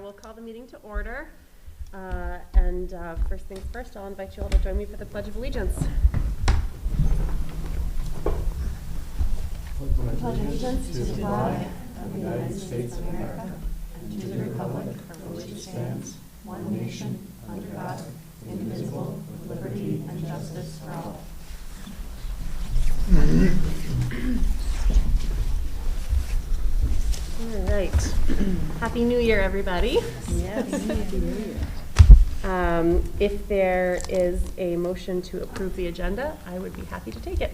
We'll call the meeting to order. And first things first, I'll invite you all to join me for the Pledge of Allegiance. I pledge allegiance to the flag of the United States of America and to the republic for which it stands, one nation, under God, indivisible, with liberty and justice for all. All right. Happy New Year, everybody. Yes. Happy New Year. If there is a motion to approve the agenda, I would be happy to take it.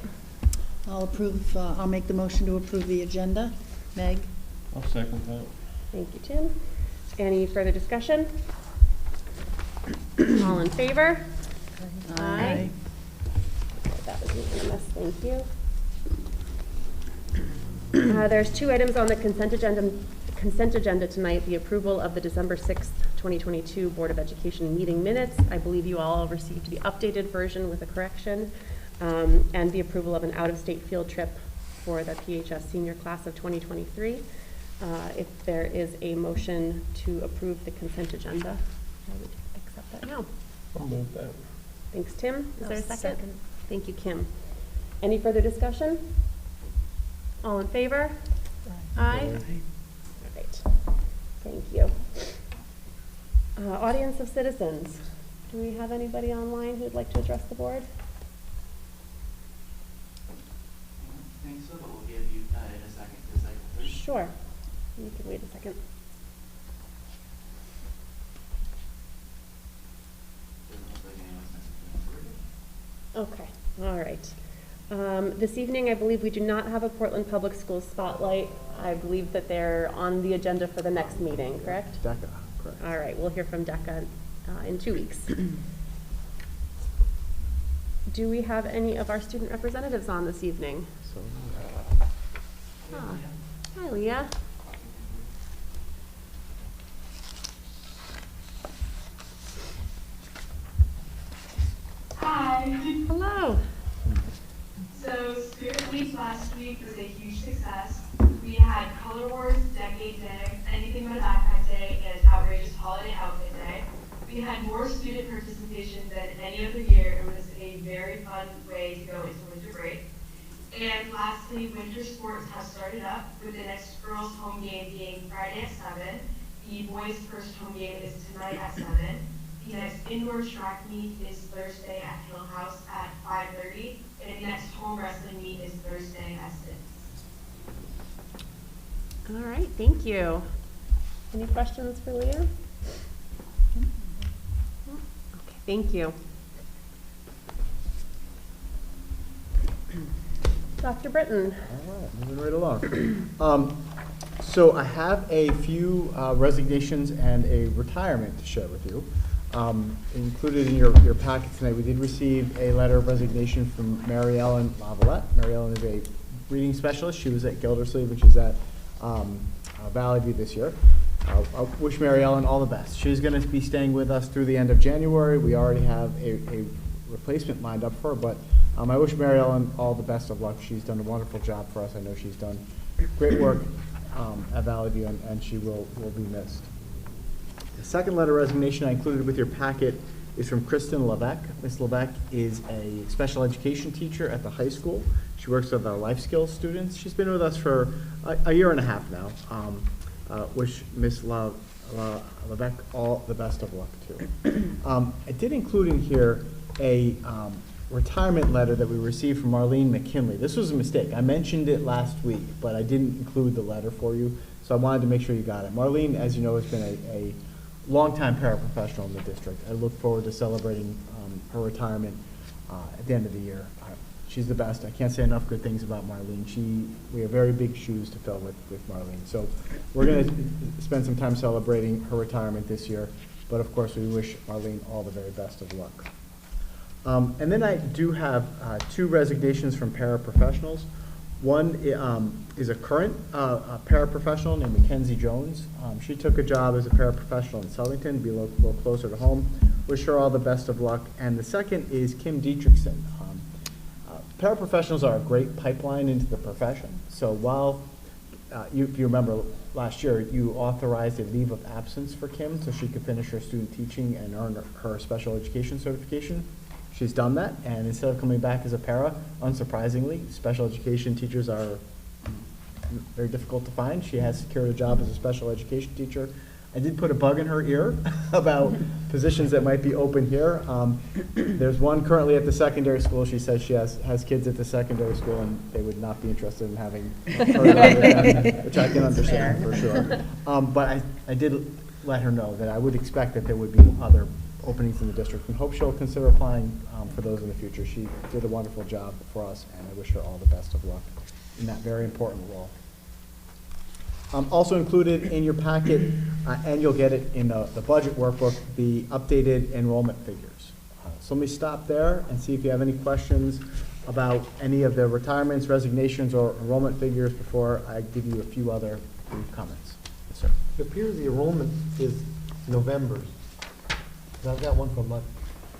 I'll make the motion to approve the agenda. Meg? I'll second that. Thank you, Tim. Any further discussion? All in favor? Aye. Okay, that was unanimous. Thank you. There's two items on the consent agenda tonight, the approval of the December 6th, 2022 Board of Education meeting minutes. I believe you all received the updated version with a correction, and the approval of an out-of-state field trip for the PHS senior class of 2023. If there is a motion to approve the consent agenda, I would accept that now. I'll move that. Thanks, Tim. Is there a second? Second. Thank you, Kim. Any further discussion? All in favor? Aye. All right. Thank you. Audience of citizens. Do we have anybody online who would like to address the board? I don't think so, but we'll give you in a second to cycle through. Sure. You can wait a second. Doesn't look like anyone's necessarily. Okay. All right. This evening, I believe we do not have a Portland Public Schools spotlight. I believe that they're on the agenda for the next meeting, correct? DECA, correct. All right, we'll hear from DECA in 2 weeks. Do we have any of our student representatives on this evening? So, Ah, hi, Leah. Hi. Hello. So Spirit Week last week was a huge success. We had Color Wars, Decade Day, Anything But a Backpack Day, and Outrageous Holiday Outfit Day. We had more student participation than any other year. It was a very fun way to go into winter break. And lastly, winter sports have started up, with the next girls' home game being Friday at 7. The boys' first home game is tonight at 7. The next indoor track meet is Thursday at Hill House at 5:30, and the next home wrestling meet is Thursday at 6. All right, thank you. Any questions for Leah? Okay, thank you. Dr. Britton. All right, moving right along. So I have a few resignations and a retirement to share with you. Included in your packet tonight, we did receive a letter of resignation from Mary Ellen Lavalette. Mary Ellen is a reading specialist. She was at Gildersleeve, which is at Valley View this year. I wish Mary Ellen all the best. She's going to be staying with us through the end of January. We already have a replacement lined up for her, but I wish Mary Ellen all the best of luck. She's done a wonderful job for us. I know she's done great work at Valley View, and she will be missed. The second letter of resignation I included with your packet is from Kristen Levesque. Ms. Levesque is a special education teacher at the high school. She works with our life skills students. She's been with us for a year and a half now. Wish Ms. Levesque all the best of luck too. I did include in here a retirement letter that we received from Marlene McKinley. This was a mistake. I mentioned it last week, but I didn't include the letter for you, so I wanted to make sure you got it. Marlene, as you know, has been a longtime paraprofessional in the district. I look forward to celebrating her retirement at the end of the year. She's the best. I can't say enough good things about Marlene. We have very big shoes to fill with Marlene. So we're going to spend some time celebrating her retirement this year, but of course we wish Marlene all the very best of luck. And then I do have two resignations from paraprofessionals. One is a current paraprofessional named Mackenzie Jones. She took a job as a paraprofessional in Southington to be a little closer to home. Wish her all the best of luck. And the second is Kim Dietrichson. Paraprofessionals are a great pipeline into the profession. So while if you remember last year, you authorized a leave of absence for Kim so she could finish her student teaching and earn her special education certification. She's done that, and instead of coming back as a para, unsurprisingly, special education teachers are very difficult to find. She has secured a job as a special education teacher. I did put a bug in her ear about positions that might be open here. There's one currently at the secondary school. She says she has kids at the secondary school, and they would not be interested in having her, which I can understand for sure. But I did let her know that I would expect that there would be other openings in the district, and hope she'll consider applying for those in the future. She did a wonderful job for us, and I wish her all the best of luck in that very important role. Also included in your packet, and you'll get it in the budget workbook, the updated enrollment figures. So let me stop there and see if you have any questions about any of the retirements, resignations, or enrollment figures before I give you a few other brief comments. Yes, sir. It appears the enrollment is November's. I've got one from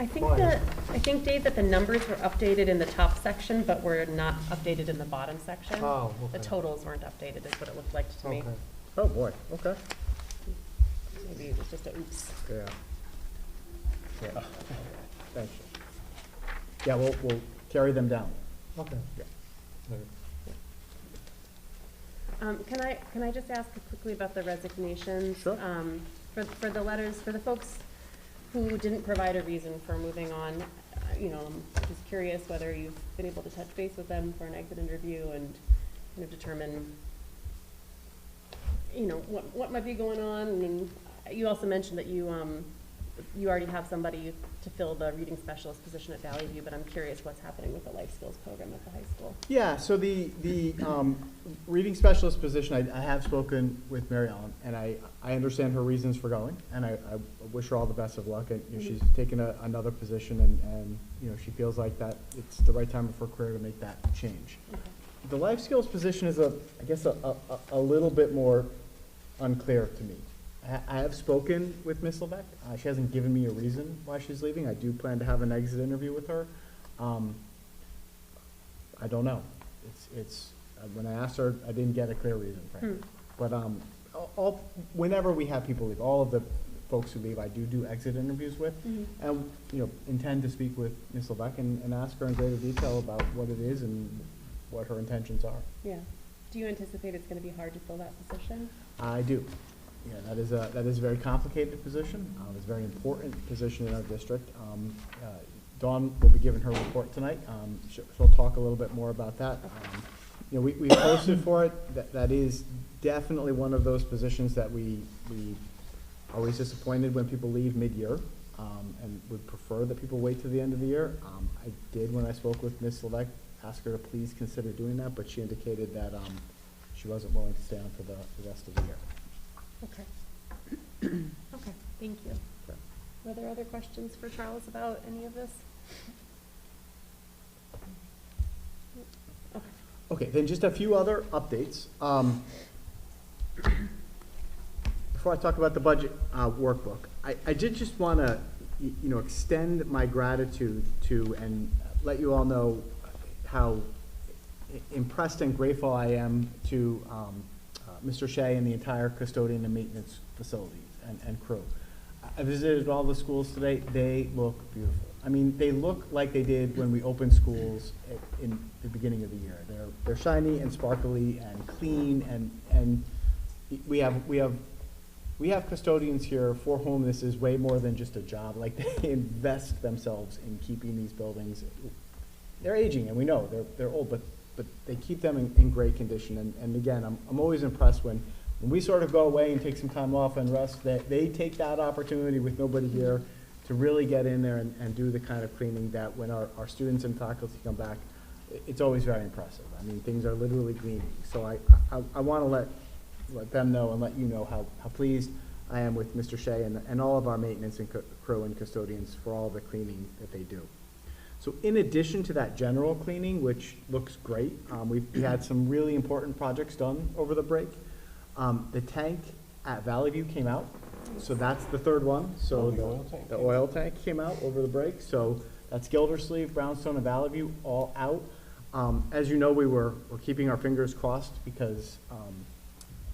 I think, Dave, that the numbers were updated in the top section, but were not updated in the bottom section. Oh, okay. The totals weren't updated, is what it looked like to me. Okay. Oh, boy, okay. Maybe it was just a oops. Yeah. Yeah. Thank you. Yeah, we'll carry them down. Okay. Yeah. All right. Can I just ask quickly about the resignations? Sure. For the letters, for the folks who didn't provide a reason for moving on, I'm just curious whether you've been able to touch base with them for an exit interview and determine, what might be going on. And you also mentioned that you already have somebody to fill the reading specialist position at Valley View, but I'm curious what's happening with the life skills program at the high school. Yeah, so the reading specialist position, I have spoken with Mary Ellen, and I understand her reasons for going, and I wish her all the best of luck. And she's taken another position, and she feels like that it's the right time of her career to make that change. Okay. The life skills position is I guess a little bit more unclear to me. I have spoken with Ms. Levesque. She hasn't given me a reason why she's leaving. I do plan to have an exit interview with her. I don't know. It's when I asked her, I didn't get a clear reason, frankly. But whenever we have people leave, all of the folks who leave, I do exit interviews with, and intend to speak with Ms. Levesque and ask her in greater detail about what it is and what her intentions are. Yeah. Do you anticipate it's going to be hard to fill that position? I do. Yeah, that is a very complicated position. It's a very important position in our district. Dawn will be giving her report tonight. She'll talk a little bit more about that. We posted for it. That is definitely one of those positions that we are always disappointed when people leave mid-year, and would prefer that people wait to the end of the year. I did, when I spoke with Ms. Levesque, ask her to please consider doing that, but she indicated that she wasn't willing to stay on for the rest of the year. Okay. Okay, thank you. Okay. Were there other questions for Charles about any of this? Okay. Okay, then just a few other updates. Before I talk about the budget workbook, I did just want to, extend my gratitude to and let you all know how impressed and grateful I am to Mr. Shea and the entire custodian and maintenance facilities and crew. I visited all the schools today. They look beautiful. I mean, they look like they did when we opened schools in the beginning of the year. They're shiny and sparkly and clean, and we have custodians here for whom this is way more than just a job. Like, they invest themselves in keeping these buildings. They're aging, and we know they're old, but they keep them in great condition. And again, I'm always impressed when we sort of go away and take some time off and rest, that they take that opportunity with nobody here to really get in there and do the kind of cleaning that when our students and faculty come back, it's always very impressive. I mean, things are literally gleaming. So I want to let them know and let you know how pleased I am with Mr. Shea and all of our maintenance and crew and custodians for all the cleaning that they do. So in addition to that general cleaning, which looks great, we had some really important projects done over the break. The tank at Valley View came out, so that's the third one. So the oil tank came out over the break. So that's Gildersleeve, Brownstone, and Valley View all out. As you know, we're keeping our fingers crossed because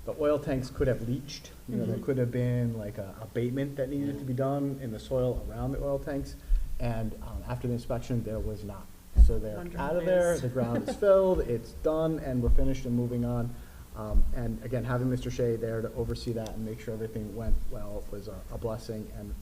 the oil tanks could have leached. You know, there could have been like a abatement that needed to be done in the soil around the oil tanks. And after the inspection, there was not. So they're out of there, the ground is filled, it's done, and we're finished and moving on. And again, having Mr. Shea there to oversee that and make sure everything went well was a blessing, and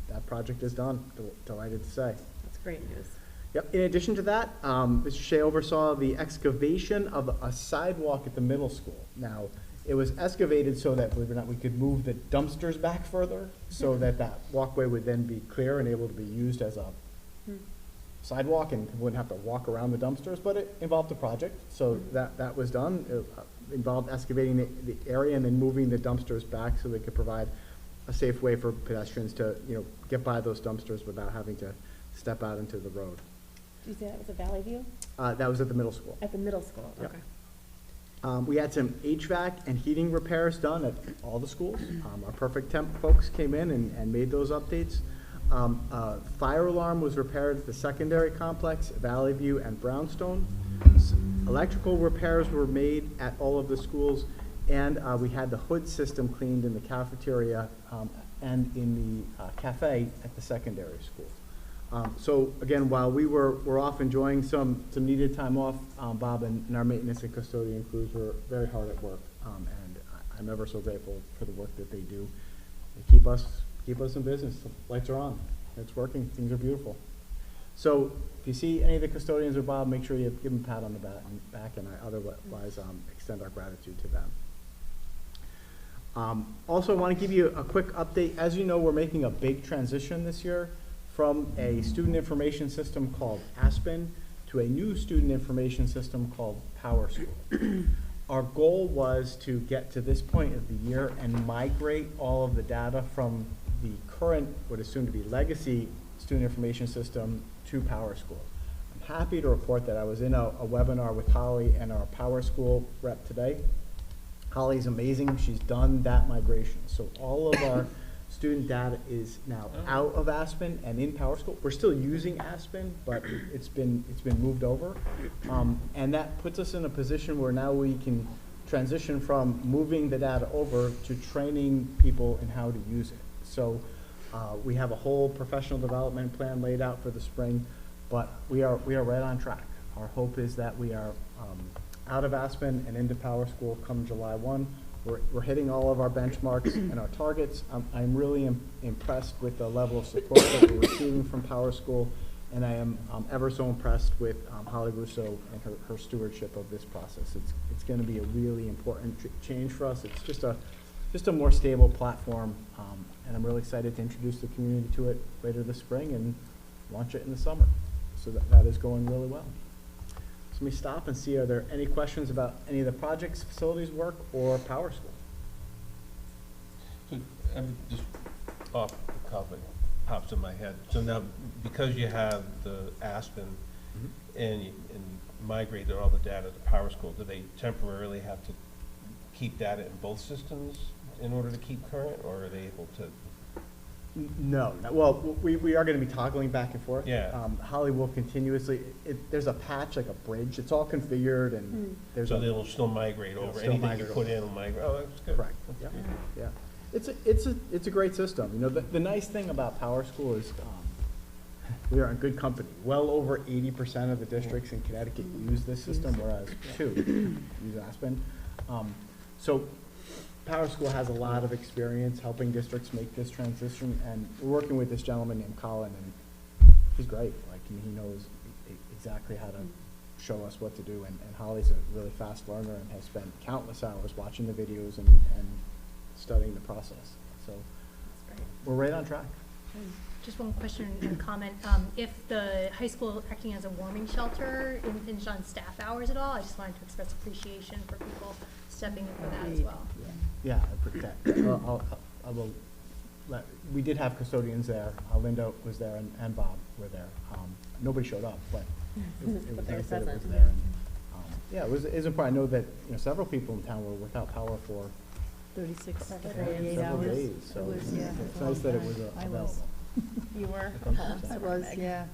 that project is done, delighted to say. That's great news. Yep, in addition to that, Mr. Shea oversaw the excavation of a sidewalk at the middle school. Now, it was excavated so that, believe it or not, we could move the dumpsters back further, so that that walkway would then be clear and able to be used as a sidewalk, and wouldn't have to walk around the dumpsters, but it involved a project, so that was done. It involved excavating the area and then moving the dumpsters back so they could provide a safe way for pedestrians to, you know, get by those dumpsters without having to step out into the road. Did you say that was a Valley View? That was at the middle school. At the middle school, Yep. okay. We had some HVAC and heating repairs done at all the schools. Our Perfect Temp folks came in and made those updates. Fire alarm was repaired at the secondary complex, Valley View and Brownstone. Electrical repairs were made at all of the schools, and we had the hood system cleaned in the cafeteria and in the cafe at the secondary schools. So again, while we were off enjoying some needed time off, Bob and our maintenance and custodian crews were very hard at work, and I'm ever so grateful for the work that they do. They keep us in business. The lights are on. It's working. Things are beautiful. So if you see any of the custodians or Bob, make sure you give them a pat on the back, and I otherwise extend our gratitude to them. Also, I want to give you a quick update. As you know, we're making a big transition this year from a student information system called Aspen to a new student information system called PowerSchool. Our goal was to get to this point of the year and migrate all of the data from the current, what is soon to be legacy student information system to PowerSchool. I'm happy to report that I was in a webinar with Holly and our PowerSchool rep today. Holly's amazing. She's done that migration. So all of our student data is now out of Aspen and in PowerSchool. We're still using Aspen, but it's been moved over. And that puts us in a position where now we can transition from moving the data over to training people in how to use it. So we have a whole professional development plan laid out for the spring, but we are right on track. Our hope is that we are out of Aspen and into PowerSchool come July 1. We're hitting all of our benchmarks and our targets. I'm really impressed with the level of support that we're receiving from PowerSchool, and I am ever so impressed with Holly Russo and her stewardship of this process. It's going to be a really important change for us. It's just a more stable platform, and I'm really excited to introduce the community to it later this spring and launch it in the summer. So that is going really well. So let me stop and see, are there any questions about any of the projects, facilities work, or PowerSchool? So, just off the cuff, it pops in my head. So now, because you have the Aspen and you migrated all the data to PowerSchool, do they temporarily have to keep data in both systems in order to keep current, or are they able to? No. Well, we are going to be toggling back and forth. Yeah. Holly will continuously, there's a patch, like a bridge. It's all configured, and there's So they'll still migrate They'll over. still Anything migrate you put over. in will migrate. Oh, that's good. correct. Yeah. Yeah. It's a great system. You know, the nice thing about PowerSchool is we are in good company. Well over 80% of the districts in Connecticut use this system, whereas 2 use Aspen. So PowerSchool has a lot of experience helping districts make this transition, and we're working with this gentleman named Colin, and he's great. Like, he knows exactly how to show us what to do, and Holly's a really fast learner and has spent countless hours watching the videos and studying the process. So we're right on track. Just one question and comment. If the high school is acting as a warming shelter impinged on staff hours at all, I just wanted to express appreciation for people stepping in for that as well. Yeah, I will we did have custodians there. Linda was there and Bob were there. Nobody showed up, but it was But they were nice that it was present, there. And, yeah, it was important. I know that, you know, several people in town were without power for 36, several 38 days. hours. So It was, yeah. it's nice that it was I available. You were? I was, yeah.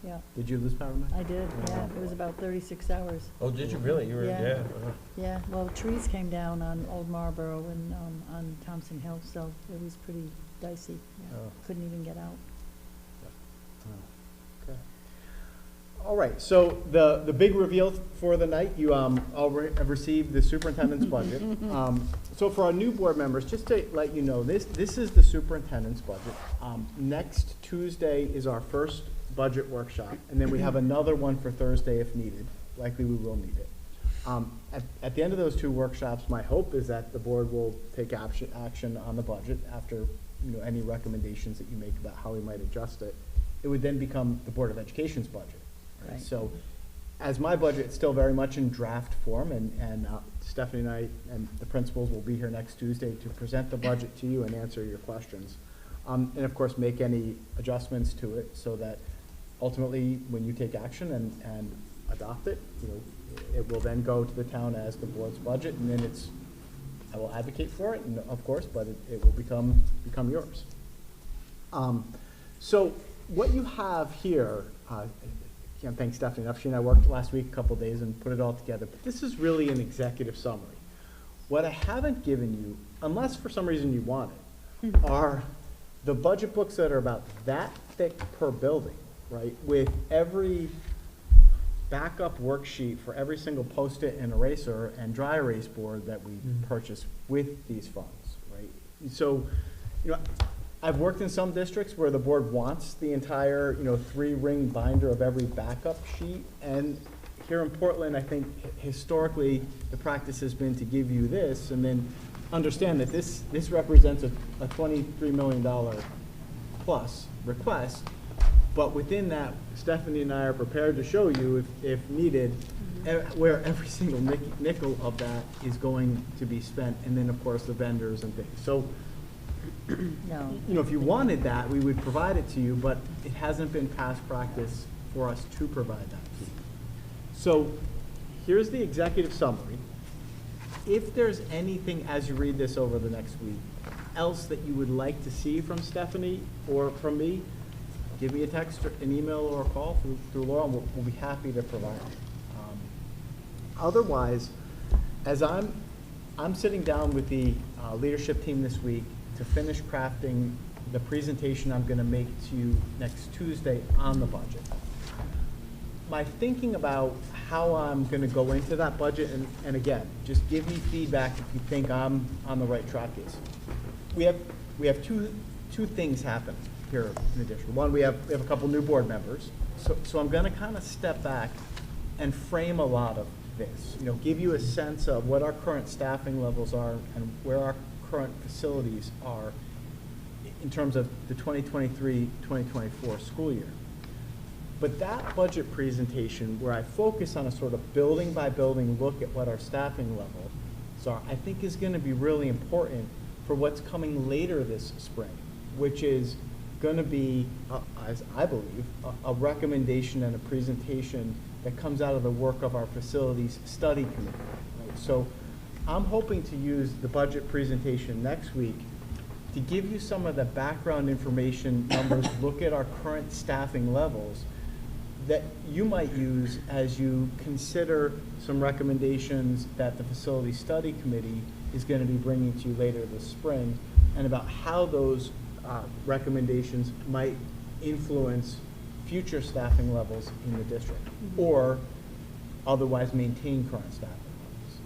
yeah. Did you lose power, Mike? I did, yeah. It was about 36 hours. Oh, did you really? You were, Yeah. yeah. Yeah, well, trees came down on Old Marlboro and on Thompson Hill, so it was pretty dicey. Yeah. Oh. Couldn't even get out. Okay. All right, so the big reveal for the night, you all have received the superintendent's budget. So for our new board members, just to let you know, this is the superintendent's budget. Next Tuesday is our first budget workshop, and then we have another one for Thursday if needed. Likely we will need it. At the end of those two workshops, my hope is that the board will take action on the budget after any recommendations that you make about how we might adjust it. It would then become the Board of Education's budget. Right. So as my budget, it's still very much in draft form, and Stephanie and I and the principals will be here next Tuesday to present the budget to you and answer your questions. And of course, make any adjustments to it so that ultimately, when you take action and adopt it, it will then go to the town as the board's budget, and then I will advocate for it, and of course, but it will become yours. So what you have here, I can't thank Stephanie enough. She and I worked last week a couple of days and put it all together, but this is really an executive summary. What I haven't given you, unless for some reason you want it, are the budget books that are about that thick per building, right? With every backup worksheet for every single Post-it and eraser and dry erase board that we purchase with these funds, right? So, I've worked in some districts where the board wants the entire, 3-ring binder of every backup sheet, and here in Portland, I think historically the practice has been to give you this, and then understand that this represents a $23 million plus request, but within that, Stephanie and I are prepared to show you, if needed, where every single nickel of that is going to be spent, and then of course the vendors and things. So, No. if you wanted that, we would provide it to you, but it hasn't been past practice for us to provide that to you. So here's the executive summary. If there's anything as you read this over the next week else that you would like to see from Stephanie or from me, give me a text, or an email, or a call through Laura, and we'll be happy to provide it. Otherwise, as I'm sitting down with the leadership team this week to finish crafting the presentation I'm going to make to you next Tuesday on the budget. My thinking about how I'm going to go into that budget, and again, just give me feedback if you think I'm on the right track, is we have two things happen here in addition. One, we have a couple new board members, so I'm going to kind of step back and frame a lot of this. Give you a sense of what our current staffing levels are and where our current facilities are in terms of the 2023-2024 school year. But that budget presentation, where I focus on a sort of building by building look at what our staffing levels are, I think is going to be really important for what's coming later this spring, which is going to be, as I believe, a recommendation and a presentation that comes out of the work of our facilities study committee. Right? So I'm hoping to use the budget presentation next week to give you some of the background information numbers, look at our current staffing levels that you might use as you consider some recommendations that the facility study committee is going to be bringing to you later this spring, and about how those recommendations might influence future staffing levels in the district, or otherwise maintain current staffing levels.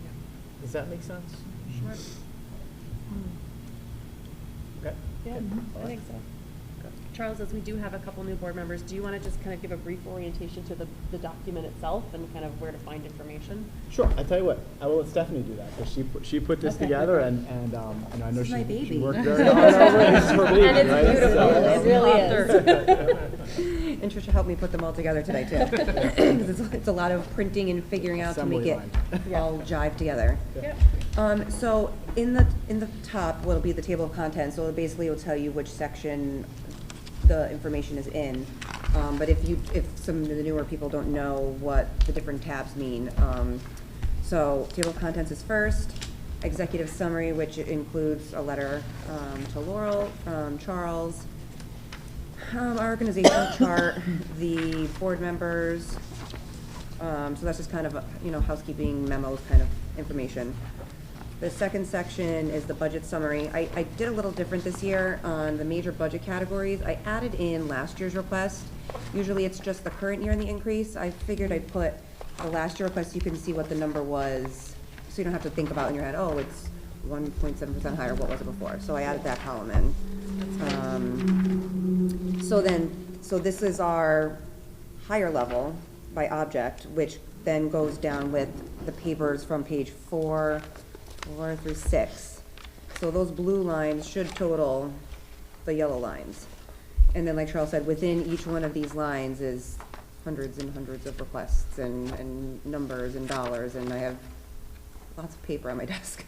Does that make sense? Sure. Okay. Yeah, I think so. Charles, as we do have a couple new board members, do you want to just kind of give a brief orientation to the document itself and kind of where to find information? Sure. I tell you what, I will let Stephanie do that, because she put this Okay. together, and I know This is my she baby. worked very hard over it. This is her baby, And it's right? beautiful, it really is. And Tricia helped me put them all together today, too. Because it's a lot of printing and figuring out to make it Assembly all jive together. Yep. So in the top will be the table of contents, so it basically will tell you which section the information is in. But if some of the newer people don't know what the different tabs mean, so table of contents is first, executive summary, which includes a letter to Laurel from Charles, Our organizational chart, the board members, so that's just kind of, housekeeping memos kind of information. The second section is the budget summary. I did a little different this year on the major budget categories. I added in last year's request. Usually it's just the current year and the increase. I figured I'd put the last year request, so you can see what the number was, so you don't have to think about in your head, oh, it's 1.7% higher, what was it before? So I added that column in. So this is our higher level by object, which then goes down with the papers from page 4 through 6. So those blue lines should total the yellow lines. And then, like Charles said, within each one of these lines is hundreds and hundreds of requests and numbers and dollars, and I have lots of paper on my desk.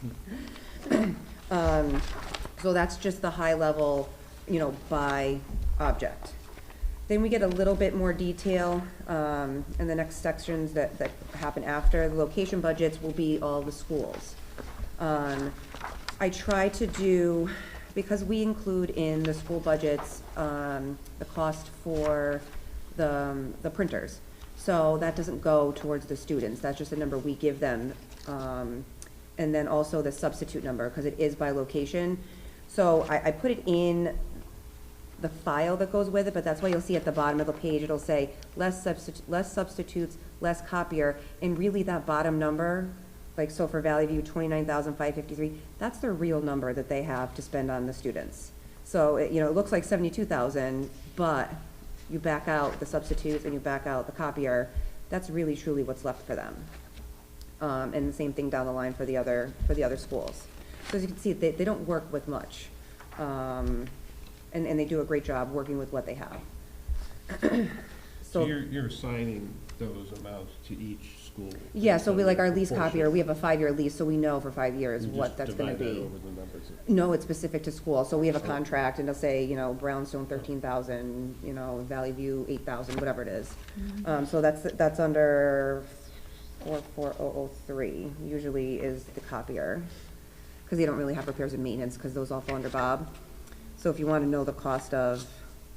So that's just the high level, by object. Then we get a little bit more detail in the next sections that happen after. The location budgets will be all the schools. I try to do, because we include in the school budgets the cost for the printers. So that doesn't go towards the students, that's just a number we give them. And then also the substitute number, because it is by location. So I put it in the file that goes with it, but that's why you'll see at the bottom of the page, it'll say less substitutes, less copier, and really that bottom number, like so for Valley View, 29,553, that's the real number that they have to spend on the students. So, it looks like 72,000, but you back out the substitutes and you back out the copier, that's really truly what's left for them. And the same thing down the line for the other schools. So as you can see, they don't work with much. And they do a great job working with what they have. So you're assigning those amounts to each school? Yeah, so we, like our lease Proportion. copier, we have a 5-year lease, so we know for 5 years You what just that's gonna divide that be. over the numbers. No, it's specific to school, so we have a Oh. contract, and it'll say, Brownstone 13,000, Valley View 8,000, whatever it is. So that's under 44003, usually is the copier, because they don't really have repairs and maintenance, because those all fall under Bob. So if you want to know the cost of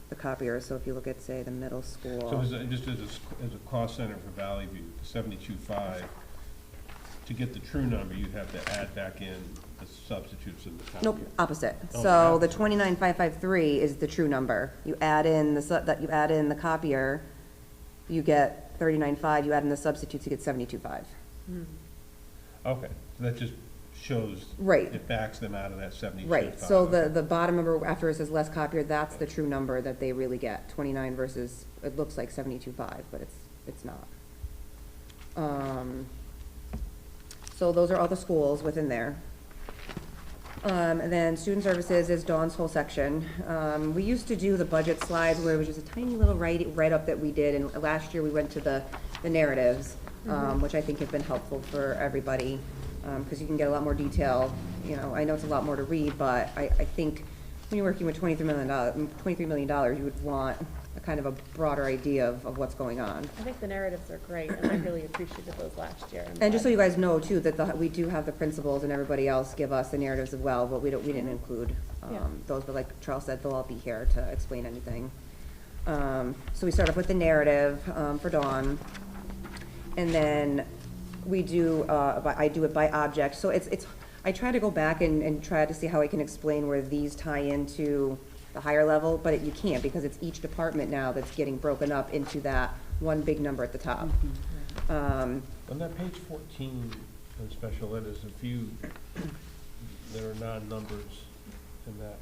the copier, so if you look at, say, the middle school. So just as a cost center for Valley View, 72.5, to get the true number, you have to add back in the substitutes in the copier. Nope, opposite. Oh, So the opposite. 29,553 is the true number. You add in you add in the copier, you get 39.5, you add in the substitutes, you get 72.5. Okay, so that just shows. Right. It backs them out of that 72.5. Right, so the bottom number after it says less copier, that's the true number that they really get, 29 versus, it looks like 72.5, but it's not. So those are all the schools within there. And then student services is Dawn's whole section. We used to do the budget slides where it was just a tiny little write-up that we did, and last year we went to the narratives, which I think have been helpful for everybody, because you can get a lot more detail. I know it's a lot more to read, but I think when you're working with $23 million, you would want a kind of a broader idea of what's going on. I think the narratives are great, and I really appreciated those last year. And just so you guys know too, that we do have the principals and everybody else give us the narratives as well, but we didn't include Yeah. those, but like Charles said, they'll all be here to explain anything. So we start off with the narrative for Dawn, and then we do, I do it by object, so I try to go back and try to see how I can explain where these tie into the higher level, but you can't, because it's each department now that's getting broken up into that one big number at the top. On that page 14 in special ed, there's a few that are non-numbers in that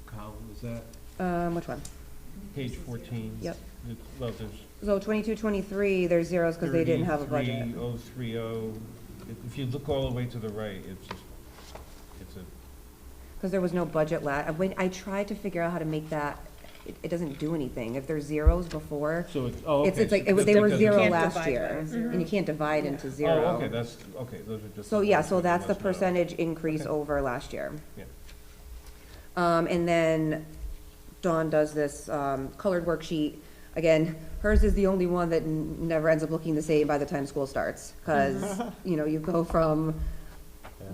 column. Is that Which one? page 14? Yep. Well, there's So 22, 23, there's zeros because they didn't have a budget. 33030. If you look all the way to the right, it's a, Because there was no budget when I tried to figure out how to make that, it doesn't do anything. If there's zeros before, so it's, oh, okay. it's like, so they were that zero doesn't- last divide year, by zero. and you can't divide into zero. Oh, okay, those are just. So, yeah, so that's the not- percentage increase Okay. over last year. Yeah. And then Dawn does this colored worksheet. Again, hers is the only one that never ends up looking the same by the time school starts. Because, you go from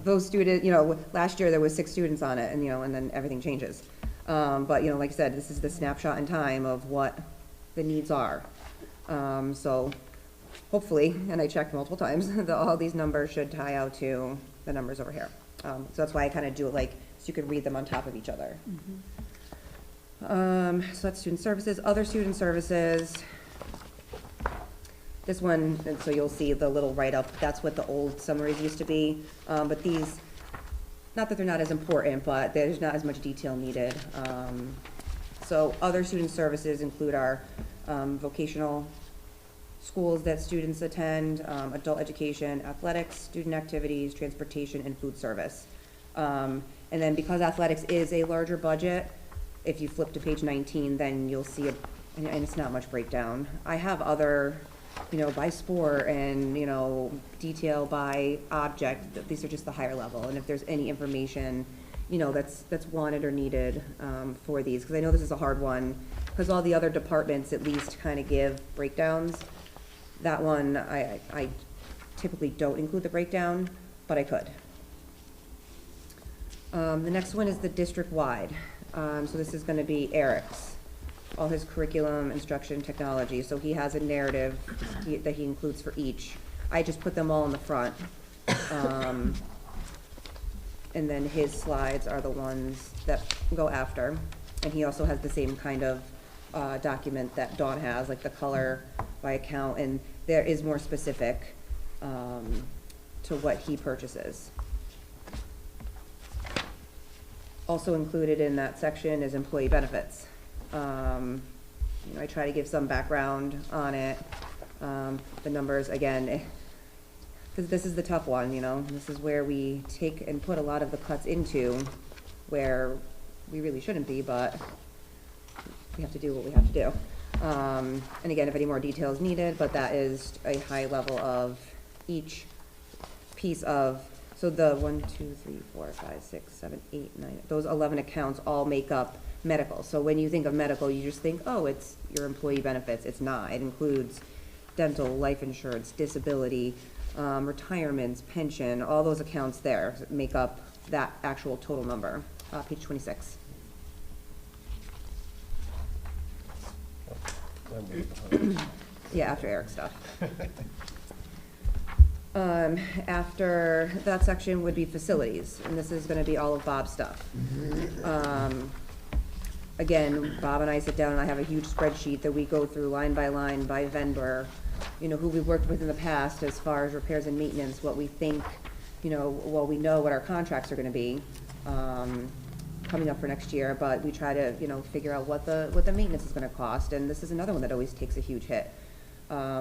those students, last year there was 6 students on it, and then everything changes. But, you know, like I said, this is the snapshot in time of what the needs are. So hopefully, and I checked multiple times, all these numbers should tie out to the numbers over here. So that's why I kind of do it like, so you can read them on top of each other. So that's student services, other student services. This one, and so you'll see the little write-up, that's what the old summaries used to be. But these, not that they're not as important, but there's not as much detail needed. So other student services include our vocational schools that students attend, adult education, athletics, student activities, transportation, and food service. And then because athletics is a larger budget, if you flip to page 19, then you'll see, and it's not much breakdown. I have other, you know, by sport and, you know, detail by object. These are just the higher level. And if there's any information, you know, that's wanted or needed for these, because I know this is a hard one, because all the other departments at least kind of give breakdowns. That one, I typically don't include the breakdown, but I could. The next one is the district-wide. So this is going to be Eric's, all his curriculum, instruction, technology. So he has a narrative that he includes for each. I just put them all in the front. And then his slides are the ones that go after. And he also has the same kind of document that Dawn has, like the color by account, and there is more specific to what he purchases. Also included in that section is employee benefits. You know, I try to give some background on it. The numbers, again, because this is the tough one, you know, this is where we take and put a lot of the cuts into where we really shouldn't be, but we have to do what we have to do. And again, if any more detail is needed, but that is a high level of each piece of, so the 1, 2, 3, 4, 5, 6, 7, 8, 9, those 11 accounts all make up medical. So when you think of medical, you just think, oh, it's your employee benefits. It's not. It includes dental, life insurance, disability, retirements, pension, all those accounts there make up that actual total number. Page 26. Yeah, after Eric's stuff. After that section would be facilities, and this is gonna be all of Bob's stuff. Again, Bob and I sit down and I have a huge spreadsheet that we go through line by vendor, you know, who we've worked with in the past as far as repairs and maintenance, what we think, you know, well, we know what our contracts are gonna be, coming up for next year, but we try to, you know, figure out what the maintenance is gonna cost, and this is another one that always takes a huge hit.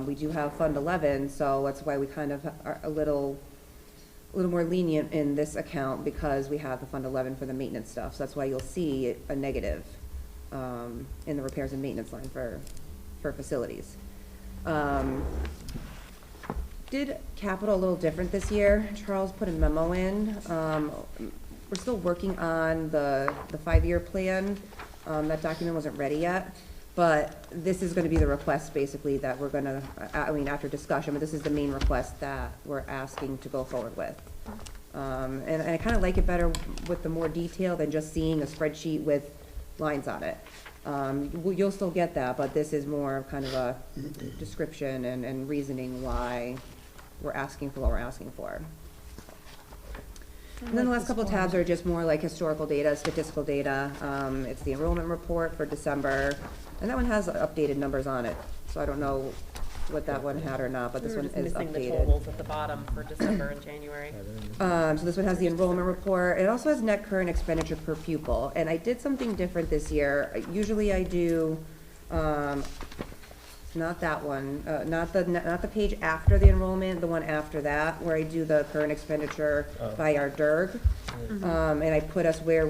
We do have Fund 11, so that's why we kind of are a little more lenient in this account, because we have the Fund 11 for the maintenance stuff, so that's why you'll see a negative in the repairs and maintenance line for facilities. Did capital a little different this year. Charles put a memo in. We're still working on the 5-year plan. That document wasn't ready yet, but this is gonna be the request basically that we're gonna, I mean, after discussion, but this is the main request that we're asking to go forward with. And I kinda like it better with the more detail than just seeing a spreadsheet with lines on it. You'll still get that, but this is more kind of a description and reasoning why we're asking for what we're asking for. And then the last couple of tabs are just more like historical data, statistical data. It's the enrollment report for December, and that one has updated numbers on it. So I don't know what that one had or not, but this one is missing the updated. totals at the bottom for December and January. So this one has the enrollment report. It also has net current expenditure per pupil. And I did something different this year. Usually I do, not that one, not the page after the enrollment, the one after that, where I do the current expenditure by our DIRG. And I put us where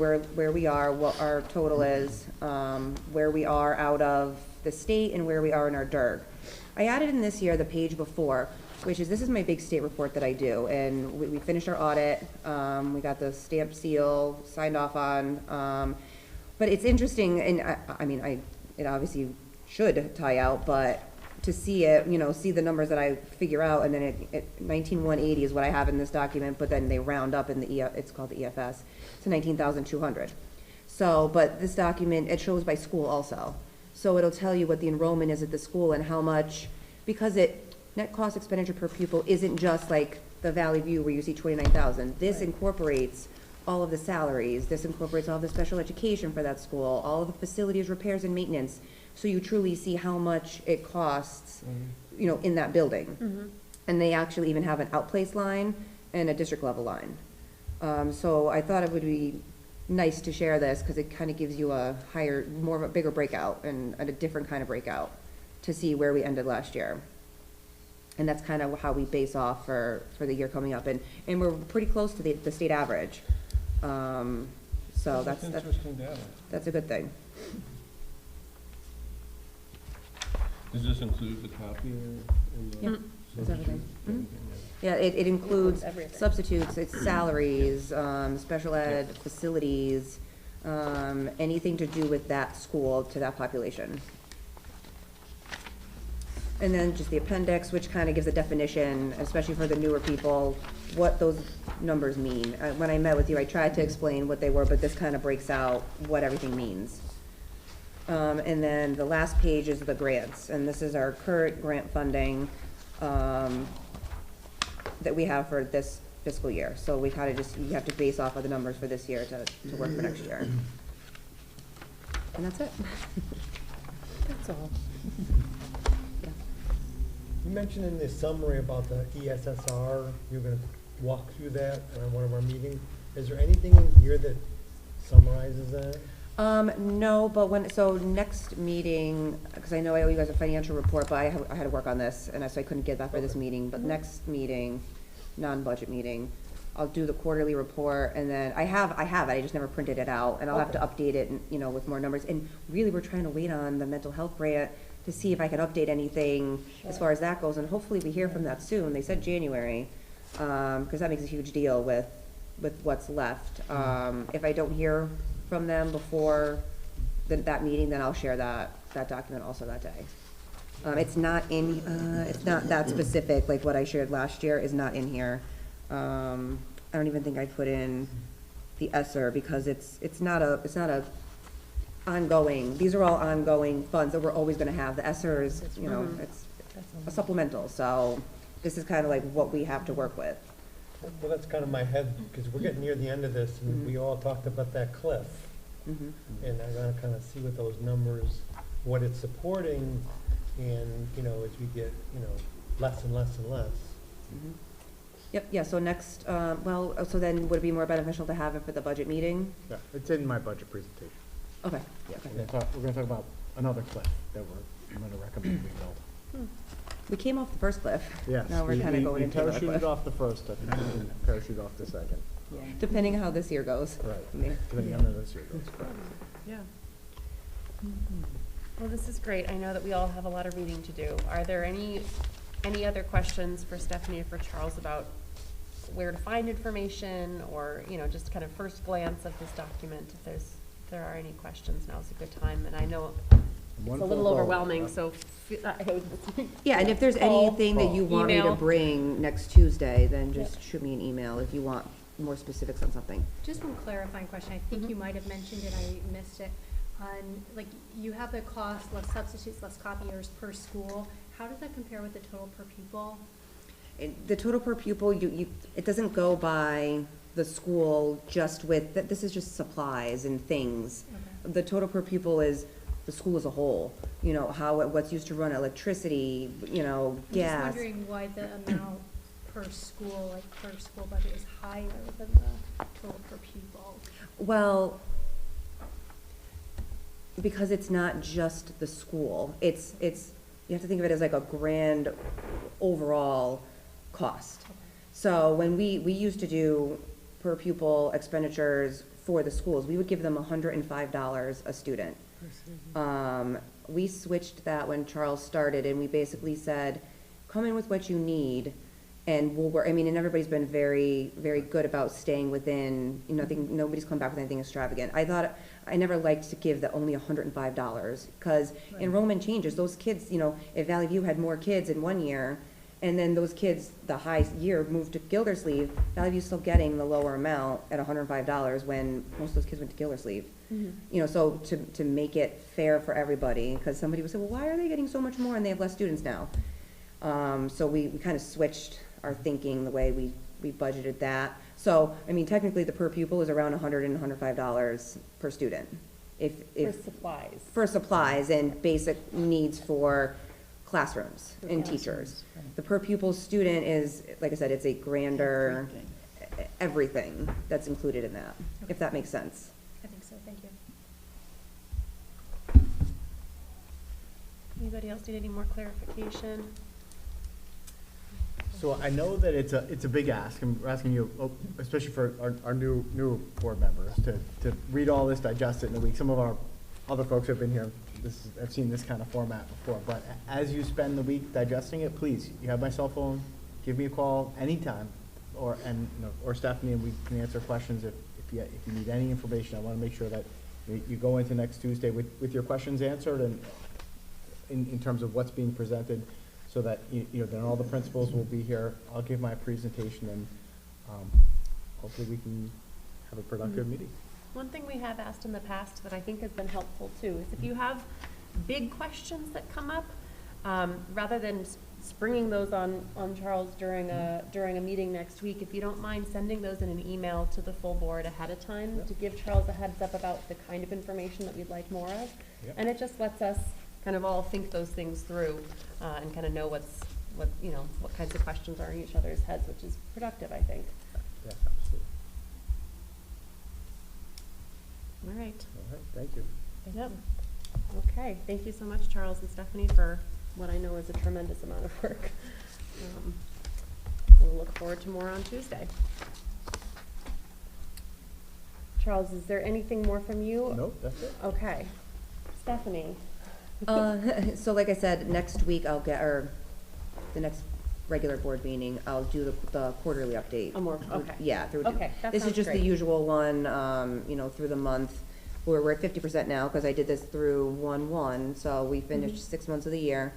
we are, what our total is, where we are out of the state and where we are in our DIRG. I added in this year the page before, which is, this is my big state report that I do, and we finished our audit, we got the stamp seal signed off on, but it's interesting, and I mean, it obviously should tie out, but to see it, you know, see the numbers that I figure out, and then 19,180 is what I have in this document, but then they round up in the it's called the EFS, to 19,200. So, but this document, it shows by school also. So it'll tell you what the enrollment is at the school and how much, because net cost expenditure per pupil isn't just like the Valley View where you see 29,000. This incorporates all of the salaries, this incorporates all the special education for that school, all of the facilities, repairs and maintenance. So you truly see how much it costs, you know, in that building. And they actually even have an outplace line and a district level line. So I thought it would be nice to share this because it kind of gives you a more of a bigger breakout and a different kind of breakout to see where we ended last year. And that's kind of how we base off for the year coming up. And we're pretty close to the state average. So that's interesting data. that's a good thing. Does this include the copier? And the Yep, it's everything. substitute? Yeah, it includes everything. substitutes, it's salaries, special ed, facilities, anything to do with that school to that population. And then just the appendix, which kind of gives a definition, especially for the newer people, what those numbers mean. When I met with you, I tried to explain what they were, but this kind of breaks out what everything means. And then the last page is the grants, and this is our current grant funding that we have for this fiscal year. So we kind of you have to base off of the numbers for this year to work for next year. And that's it. That's all. Yeah. You mentioned in the summary about the ESSR, you're gonna walk through that on one of our meetings. Is there anything in here that summarizes that? No, but so next meeting, because I know I owe you guys a financial report, but I had to work on this, and so I couldn't get that for this meeting, but next meeting, non-budget meeting, I'll do the quarterly report, and then I have it, I just never printed it out, and I'll have to update it, and, you know, with more numbers, and really, we're trying to wait on the mental health grant to see if I can update anything as far as that goes, and hopefully we hear from that soon. They said January, because that makes a huge deal with what's left. If I don't hear from them before that meeting, then I'll share that document also that day. It's not that specific, like what I shared last year is not in here. I don't even think I put in the ESSER because it's not a ongoing, these are all ongoing funds that we're always gonna have. The ESSER is, you know, it's a supplemental, so this is kind of like what we have to work with. Well, that's kind of my head, because we're getting near the end of this, and we all talked about that cliff. And I gotta kind of see what those numbers, what it's supporting, and, you know, as we get, you know, less and less and less. Yep, yeah, so next, so then would it be more beneficial to have it for the budget meeting? Yeah, it's in my budget presentation. Okay. Yeah, we're gonna talk about another cliff that I'm gonna recommend we build. We came off the first cliff. Yes. Now we're kind of going into another parachuted cliff. off the first, I think we can parachute off the second. Depending on how this year goes. Right, Yeah. depending on how this year goes. Yeah. Well, this is great. I know that we all have a lot of reading to do. Are there any other questions for Stephanie or for Charles about where to find information, or, you know, just kind of first glance of this document? If there are any questions, now's a good time. And I know it's a little overwhelming, so Yeah, and if there's Call, anything that you want me to email. bring next Tuesday, then just shoot me an email if you want more specifics on something. Just one clarifying question, I think you might have mentioned it, I missed it. On, like, you have the cost, less substitutes, less copiers per school, how does that compare with the total per pupil? The total per pupil, it doesn't go by the school just with, this is just supplies and things. Okay. The total per pupil is the school as a whole, you know, what's used to run electricity, you know, gas. I'm just wondering why the amount per school, like per school budget is higher than the total per pupil. Well, because it's not just the school, it's, you have to think of it as like a grand overall cost. So when we used to do per pupil expenditures for the schools, we would give them $105 a student. We switched that when Charles started, and we basically said, come in with what you need, and we'll work. I mean, and everybody's been very, very good about staying within, you know, nobody's come back with anything extravagant. I never liked to give the only $105, because enrollment changes. Those kids, you know, if Valley View had more kids in one year, And then those kids, the high year, moved to Gildersleeve, Valley still getting the lower amount at $105 when most of those kids went to Gildersleeve. You know, so to make it fair for everybody, because somebody would say, well, why are they getting so much more and they have less students now? So we kind of switched our thinking, the way we budgeted that. So, I mean, technically the per pupil is around $100 and $105 per student. For supplies. For supplies and basic needs for classrooms and teachers. The per pupil student is, like I said, it's a grander, everything that's included in that, if that makes sense. I think so, thank you. Anybody else need any more clarification? So I know that it's a big ask. I'm asking you, especially for our new board members, to read all this, digest it in a week. Some of our other folks have been here, I've seen this kind of format before, but as you spend the week digesting it, please, you have my cell phone, give me a call anytime, or Stephanie, and we can answer questions if you need any information. I want to make sure that you go into next Tuesday with your questions answered and in terms of what's being presented, so that, then all the principals will be here. I'll give my presentation, and hopefully we can have a productive meeting. One thing we have asked in the past that I think has been helpful too is if you have big questions that come up, rather than springing those on Charles during a meeting next week, if you don't mind sending those in an email to the full board ahead of time to give Charles a heads up about the kind of information that we'd like more of. Yep. And it just lets us kind of all think those things through and kind of know what kinds of questions are in each other's heads, which is productive, I think. Yeah, absolutely. All right. All right, thank you. Yep. Okay, thank you so much, Charles and Stephanie, for what I know is a tremendous amount of work. We'll look forward to more on Tuesday. Charles, is there anything more from you? Nope, that's it. Okay. Stephanie? So like I said, next week I'll get, or the next regular board meeting, I'll do the quarterly update. Okay. Yeah, through. Okay, that This is sounds just the great. usual one, through the month. We're at 50% now, because I did this through 1/1, so we finished 6 months of the year.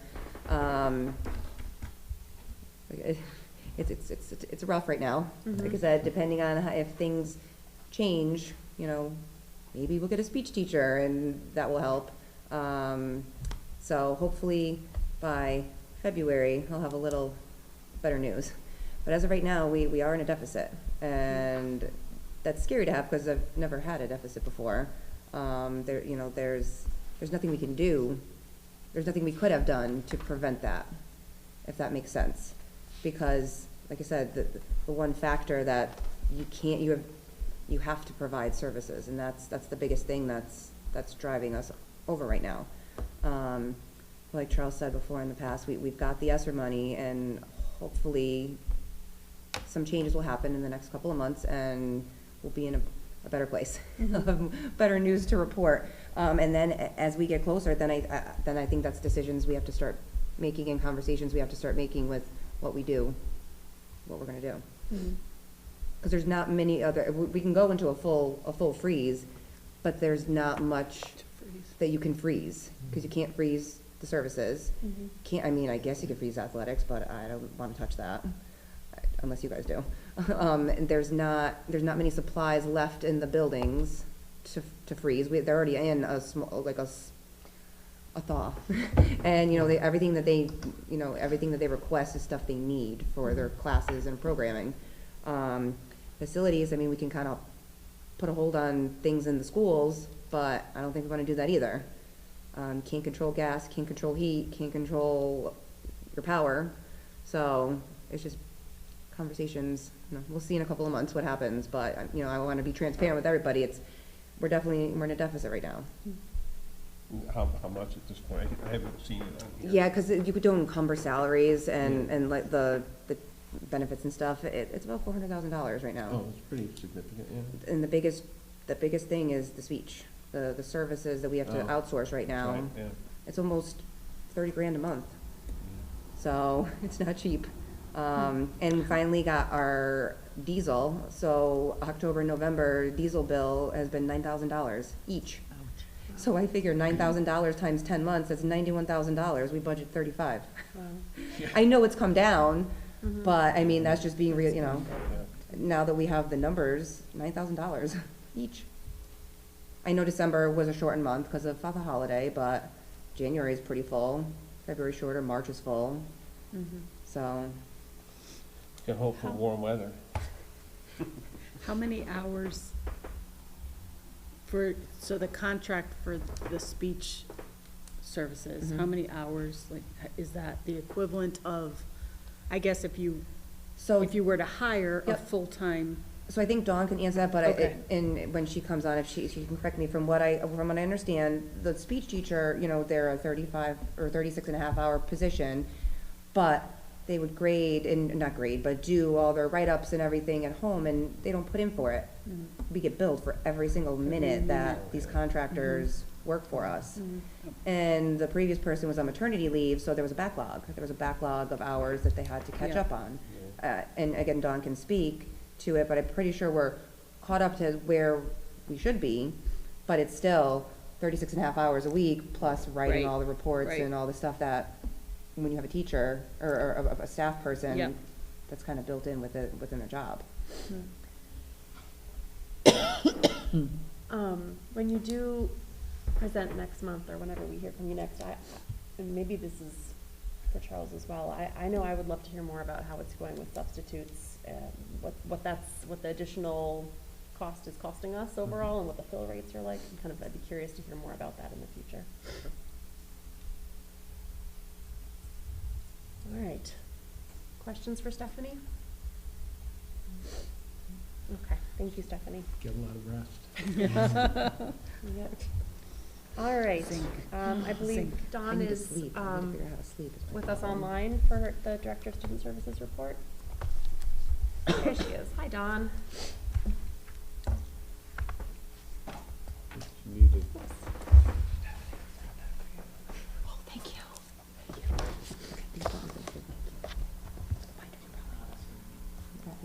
It's rough right now. Like I said, depending on if things change, maybe we'll get a speech teacher, and that will help. So hopefully by February, I'll have a little better news. But as of right now, we are in a deficit, and that's scary to have because I've never had a deficit before. There's nothing we can do. There's nothing we could have done to prevent that, if that makes sense. Because, like I said, the one factor that you have to provide services, and that's the biggest thing that's driving us over right now. Like Charles said before in the past, we've got the ESSER money, and hopefully some changes will happen in the next couple of months, and we'll be in a better place, better news to report. And then as we get closer, then I think that's decisions we have to start making, and conversations we have to start making with what we're gonna do. Because there's not many other, we can go into a full freeze, but there's not much that you can freeze, because you can't freeze the services. I guess you can freeze athletics, but I don't want to touch that, unless you guys do. And there's not many supplies left in the buildings to freeze. They're already in a small, like a thaw. And, everything that they request is stuff they need for their classes and programming. Facilities, we can kind of put a hold on things in the schools, but I don't think we want to do that either. Can't control gas, can't control heat, can't control your power. So it's just conversations. We'll see in a couple of months what happens, but I want to be transparent with everybody. We're in a deficit right now. How much at this point? I haven't seen it on here. Yeah, because you don't encumber salaries and like the benefits and stuff. It's about $400,000 right now. Oh, it's pretty significant, yeah. And the biggest thing is the speech, the services that we have to outsource right now. Right, yeah. It's almost $30,000 a month, so it's not cheap. And we finally got our diesel, so October, November diesel bill has been $9,000 each. So I figure $9,000 times 10 months, that's $91,000. We budget 35. Wow. I know it's come down, Mhm. but I mean, that's just being real, you know, Yeah. now that we have the numbers, $9,000 each. I know December was a shortened month because of the holiday, but January is pretty full. February shorter, March is full, Mhm. so. Can hope for warm weather. How many hours so the contract for the speech services, how Mhm. many hours, like, is that the equivalent of, I guess if you were to hire a Yep. full-time, So I think Dawn can answer that, but Okay. and when she comes on, if she can correct me, from what I understand, the speech teacher, you know, they're a 35 or 36 and a half hour position, but they would grade, and not grade, but do all their write-ups and everything at home, and they don't put in for it. We get billed for every single minute that these contractors work for us. And the previous person was on maternity leave, so there was a backlog. There was a backlog of hours that they had to catch Yeah. up on. And again, Dawn can speak to it, but I'm pretty sure we're caught up to where we should be, but it's still 36 and a half hours a week, plus writing Right, all the reports right. and all the stuff that, when you have a teacher or a staff person, Yep. that's kind of built in within their job. When you do present next month, or whenever we hear from you next, and maybe this is for Charles as well, I know I would love to hear more about how it's going with substitutes, what the additional cost is costing us overall, and what the fill rates are like. I'd be curious to hear more about that in the future. All right. Questions for Stephanie? Okay, thank you, Stephanie. Get a lot of rest. Yep. All right, Zinc. I believe Zinc. I Dawn need to is sleep. I need to figure out how to sleep is my with us problem. online for the Director of Student Services report. There she is. Hi, Dawn. Muted. Oh, thank you.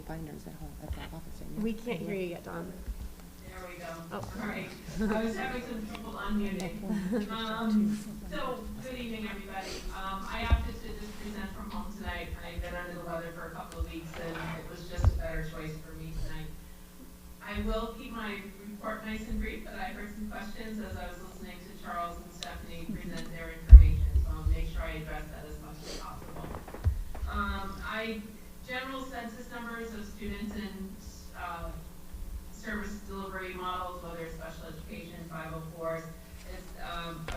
Binders at home, at the office, didn't you? We can't hear you yet, Dawn. There we go. Oh. All right. I was having some trouble unmuting. So, good evening, everybody. I opted to just present from home tonight. I've been under the weather for a couple of weeks, and it was just a better choice for me tonight. I will keep my report nice and brief, but I heard some questions as I was listening to Charles and Stephanie present their information, so I'll make sure I address that as much as possible. General census numbers of students in service delivery models, whether it's special education, 504s.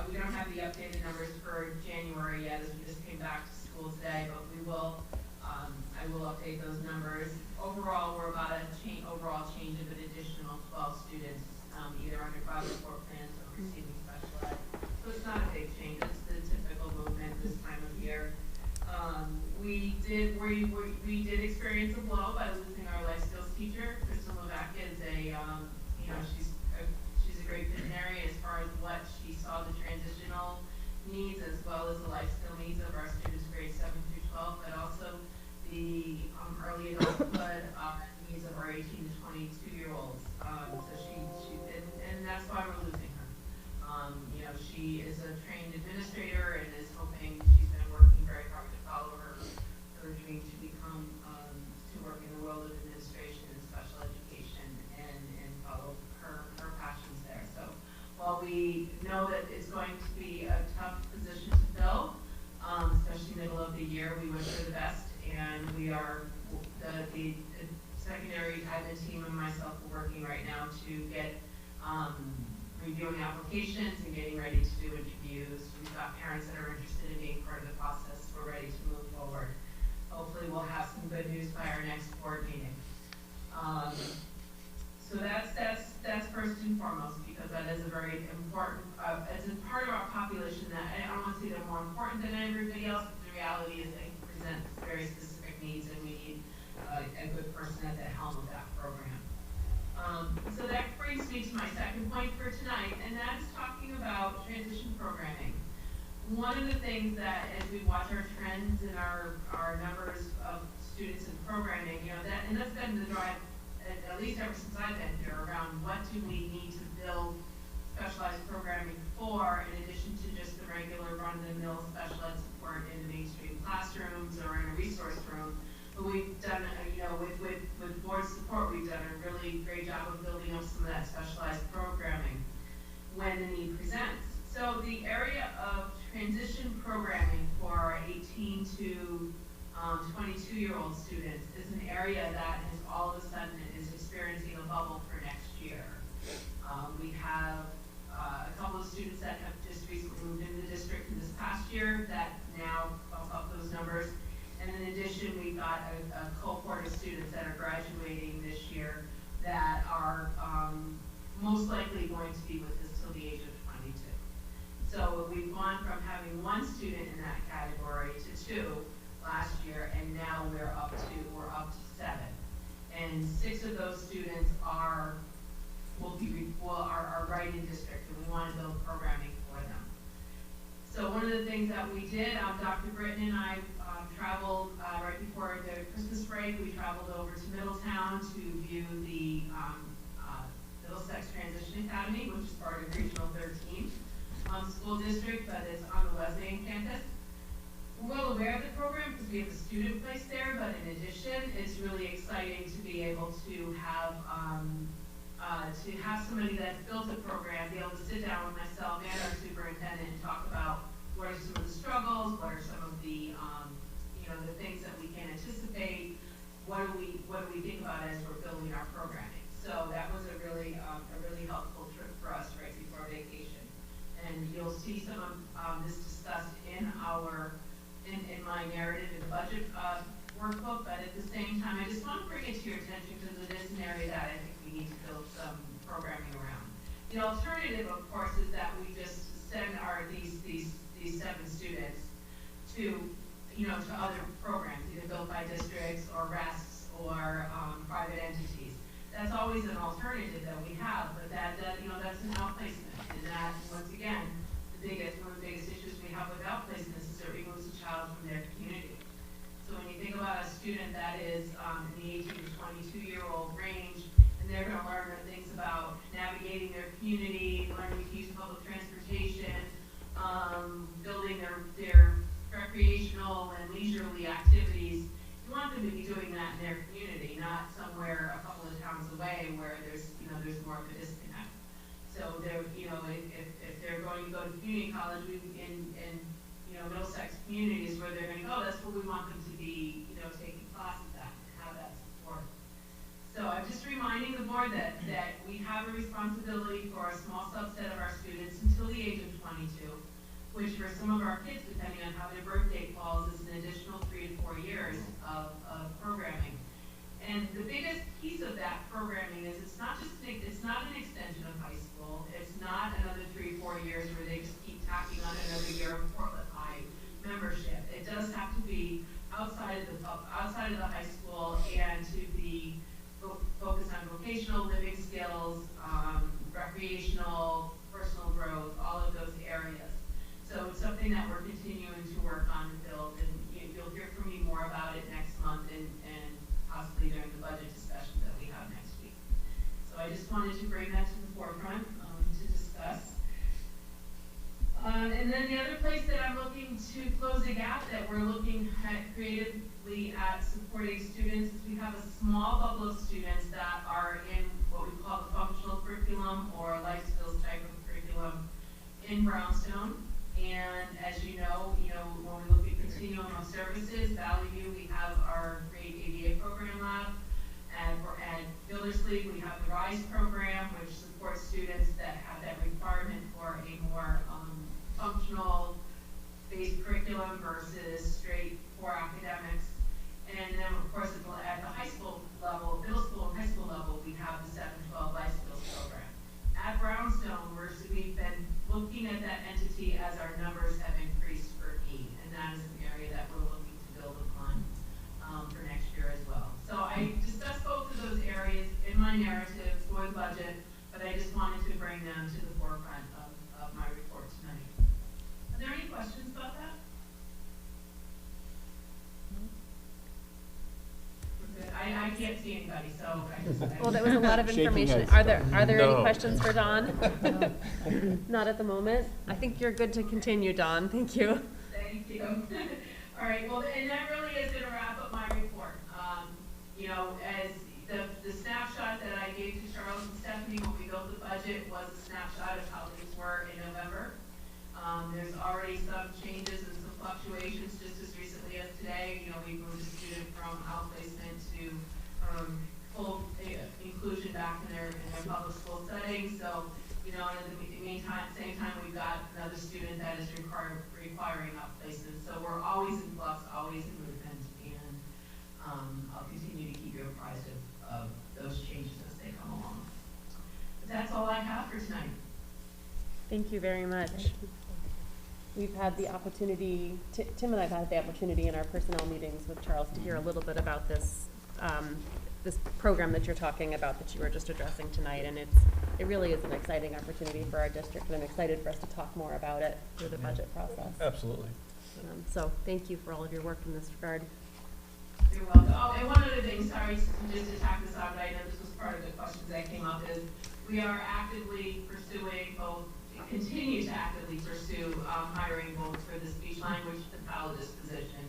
We don't have the updated numbers for January yet, as we just came back to school today, but we will. I will update those numbers. Overall, we're about a overall change of an additional 12 students, either under 504 plans or receiving special ed. So it's not a big change. It's the typical movement this time of year. We did experience a blow by losing our life skills teacher. Crystal Levac is she's a great visionary as far as what she saw the transitional needs as well as the life skill needs of our students grades 7 through 12, but also the early adulthood needs of our 18 to 22-year-olds. And that's why we're losing her. She is a trained administrator and is hoping, she's been working very hard to follow her dream to become, to work in the world of administration and special education and follow her passions there. So while we know that it's going to be a tough position to fill, especially middle of the year, we wish her the best, and we are, the secondary admin team and myself are working right now to get reviewing applications and getting ready to do interviews. We've got parents that are interested in being part of the process. We're ready to move forward. Hopefully we'll have some good news by our next board meeting. So that's first and foremost, because that is a very important, it's a part of our population that, I don't want to say they're more important than everybody else, but the reality is they present very specific needs, and we need a good person at the helm of that program. So that brings me to my second point for tonight, and that is talking about transition programming. One of the things that, as we watch our trends and our numbers of students in programming, that's been the drive, at least ever since I've been here, around what do we need to build specialized programming for, in addition to just the regular run-of-the-mill special ed support in the mainstream classrooms or in a resource room. But we've done, with board support, we've done a really great job of building up some of that specialized programming when the need presents. So the area of transition programming for our 18 to 22-year-old students is an area that is all of a sudden is experiencing a bubble for next year. We have a couple of students that have just recently moved into the district in this past year that now bump up those numbers. And in addition, we've got a cohort of students that are graduating this year that are most likely going to be with us till the age of 22. So we've gone from having one student in that category to 2 last year, and now we're up to 7. And 6 of those students are right in district, and we want to build programming for them. So one of the things that we did, Dr. Britton and I traveled right before the Christmas break. We traveled over to Middletown to view the Middlesex Transition Academy, which is part of Regional 13 school district, but it's on the Wesleyan campus. We're well aware of the program because we have a student placed there, but in addition, it's really exciting to be able to have somebody that's built a program, be able to sit down with myself and our superintendent and talk about what are some of the struggles, what are some of the the things that we can anticipate, what do we think about as we're building our programming. So that was a really helpful trip for us right before vacation. And you'll see some of this discussed in my narrative and budget workbook, but at the same time, I just want to bring it to your attention because it is an area that I think we need to build some programming around. The alternative, of course, is that we just send these 7 students to other programs, either built by districts or RESTs or private entities. That's always an alternative that we have, but that's an outplacement. And that, once again, one of the biggest issues we have with outplacements is it removes a child from their community. So when you think about a student that is in the 18 to 22-year-old range, and they're going to learn things about navigating their community, learning to use public transportation, building their recreational and leisurely activities, you want them to be doing that in their community, not somewhere a couple of towns away where there's more of a disconnect. So they're, if they're going to go to community college, in Middlesex communities where they're going to go, that's where we want them to be, taking classes at and have that support. So I'm just reminding the board that we have a responsibility for a small subset of our students until the age of 22, which for some of our kids, depending on how their birth date falls, is an additional 3 to 4 years of programming. And the biggest piece of that programming is it's not an extension of high school. It's not another 3 or 4 years where they just keep tacking on another year of Portland High membership. It does have to be outside of the high school and to be focused on vocational living skills, recreational, personal growth, all of those areas. So it's something that we're continuing to work on and build, and you'll hear from me more about it next month and possibly during the budget discussion that we have next week. So I just wanted to bring that to the forefront to discuss. And then the other place that I'm looking to close a gap that we're looking at creatively at supporting students is we have a small bubble of students that are in what we call the functional curriculum or life skills type of curriculum in Brownstone. And as you know, when we look at continuum of services, Valley View, we have our great ABA program lab. And at Gildersleeve, we have the RISE program, which supports students that have that requirement for a more functional-based curriculum versus straight core academics. And then, of course, at the high school level, middle school and high school level, we have the 7-12 life skills program. At Brownstone, we've been looking at that entity as our numbers have increased for need, and that is an area that we're looking to build upon for next year as well. So I discussed both of those areas in my narrative for the budget, but I just wanted to bring them to the forefront of my report tonight. Are there any questions about that? We're good. I I can't see anybody, so I just. Well, that was a lot of Shaking information. heads. Are there any No. questions for Dawn? Not at the moment. I think you're good to continue, Dawn. Thank you. Thank you. All right, well, and that really is gonna wrap up my report. You know, as the snapshot that I gave to Charles and Stephanie when we built the budget was a snapshot of how things were in November. There's already some changes and some fluctuations just as recently as today. You know, we moved a student from outplacement to full inclusion back in their public school setting. So, you know, and at the same time, we've got another student that is requiring outplacement. So we're always in flux, always in movement, and I'll continue to keep you apprised of those changes as they come along. But that's all I have for tonight. Thank you very much. We've had the opportunity, Tim and I've had the opportunity in our personnel meetings with Charles to hear a little bit about this, this program that you're talking about that you were just addressing tonight, and it really is an exciting opportunity for our district, and I'm excited for us to talk more about it through the budget process. Absolutely. So thank you for all of your work in this regard. You're welcome. Oh, and one other thing, sorry, just to tack this on, but I know this was part of the questions that came up, is we are actively pursuing both, continue to actively pursue hiring both for the speech language pathologist position.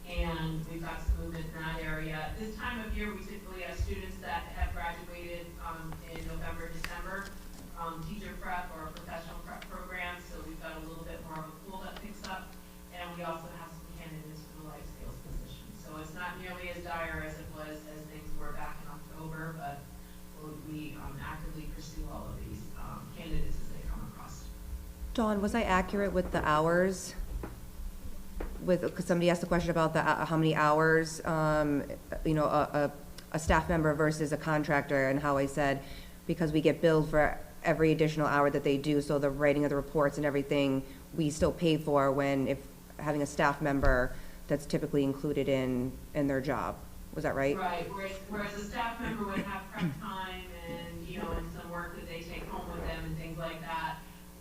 And we've got some movement in that area. This time of year, we typically have students that have graduated in November, December, teacher prep or professional prep programs. So we've got a little bit more of a pool that picks up. And we also have some candidates for the life skills position. So it's not nearly as dire as it was as things were back in October, but we actively pursue all of these candidates as they come across. Dawn, was I accurate with the hours? Because somebody asked a question about the, how many hours, you know, a staff member versus a contractor, and how I said, because we get billed for every additional hour that they do, so the writing of the reports and everything, we still pay for when, if having a staff member that's typically included in their job. Was that right? Right, whereas a staff member would have prep time and, you know, and some work that they take home with them and things like that.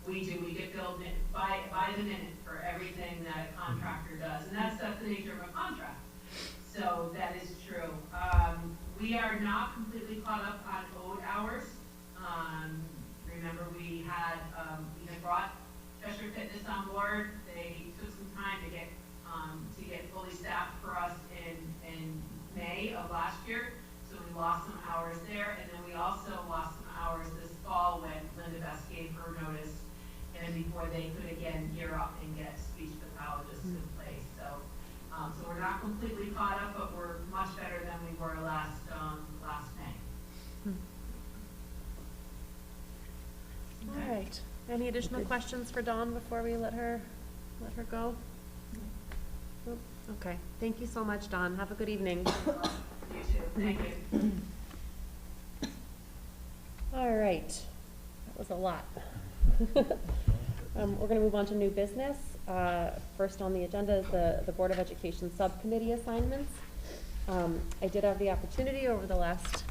We get billed by the minute for everything that a contractor does, and that's the nature of a contract. So that is true. We are not completely caught up on owed hours. Remember, we had brought Cheshire Fitness on board. They took some time to get fully staffed for us in May of last year. So we lost some hours there, and then we also lost some hours this fall when Linda Best gave her notice, and before they could again gear up and get speech pathologists in place. So, so we're not completely caught up, but we're much better than we were last May. All right. Any additional questions for Dawn before we let her go? Nope. Okay. Thank you so much, Dawn. Have a good evening. You too. Thank you. All right. That was a lot. We're going to move on to new business. First on the agenda is the Board of Education subcommittee assignments. I did have the opportunity over the last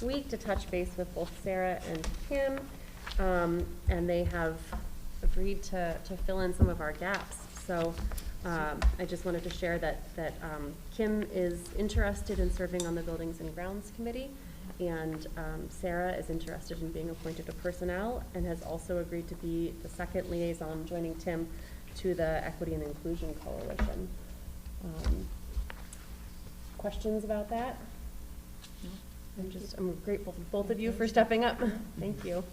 week to touch base with both Sarah and Kim, and they have agreed to fill in some of our gaps. So I just wanted to share that Kim is interested in serving on the Buildings and Grounds Committee, and Sarah is interested in being appointed to Personnel and has also agreed to be the second liaison, joining Tim, to the Equity and Inclusion Coalition. Questions about that? I'm grateful to both of you for stepping up. Thank you.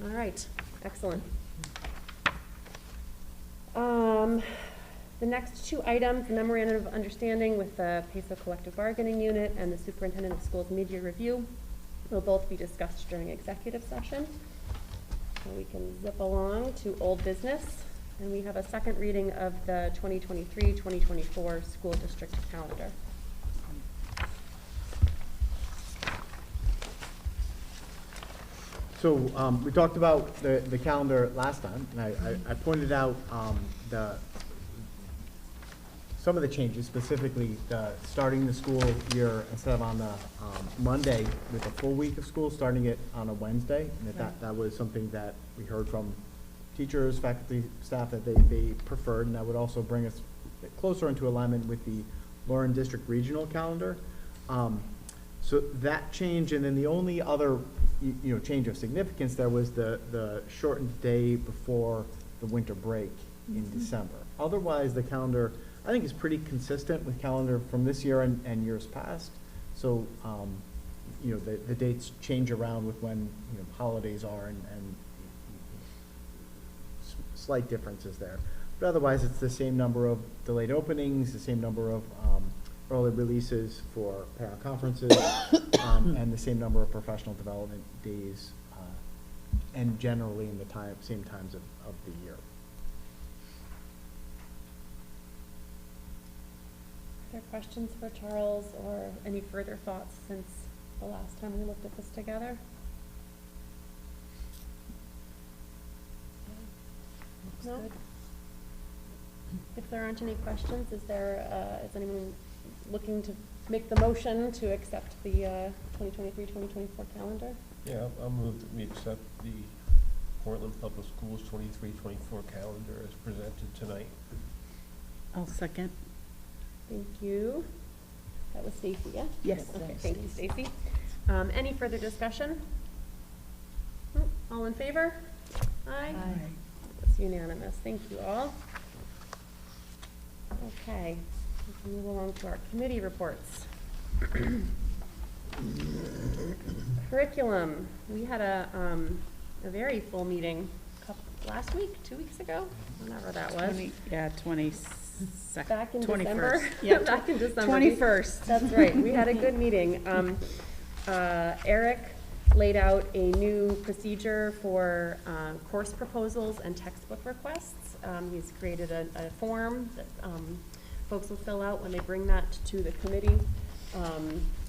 All right, excellent. The next two items, the memorandum of understanding with the PESO collective bargaining unit and the superintendent of schools mid-year review, will both be discussed during executive session. So we can zip along to old business, and we have a second reading of the 2023-2024 school district calendar. So we talked about the calendar last time, and I pointed out some of the changes, specifically starting the school year instead of on the Monday with a full week of school, starting it on a Wednesday. And that was something that we heard from teachers, faculty, staff that they preferred, and that would also bring us closer into alignment with the Lorraine District Regional Calendar. So that change, and then the only other, change of significance there was the shortened day before the winter break in December. Otherwise, the calendar, I think, is pretty consistent with calendar from this year and years past. So, the dates change around with when, holidays are and slight differences there. But otherwise, it's the same number of delayed openings, the same number of early releases for parent conferences, and the same number of professional development days, and generally in the same times of the year. Are there questions for Charles or any further thoughts since the last time we looked at this together? No? If there aren't any questions, is anyone looking to make the motion to accept the 2023-2024 calendar? Yeah, I'll move that we accept the Portland Public Schools 23-24 calendar as presented tonight. I'll second. Thank you. That was Stacy, yeah? Yes. Okay, thank you, Stacy. Any further discussion? All in favor? Aye. It's unanimous. Thank you all. Okay, we can move along to our committee reports. Curriculum. We had a very full meeting last week, 2 weeks ago, whenever that was. 22nd. Back in 21st. December. Yeah, Back in December. 21st. That's right. We had a good meeting. Eric laid out a new procedure for course proposals and textbook requests. He's created a form that folks will fill out when they bring that to the committee.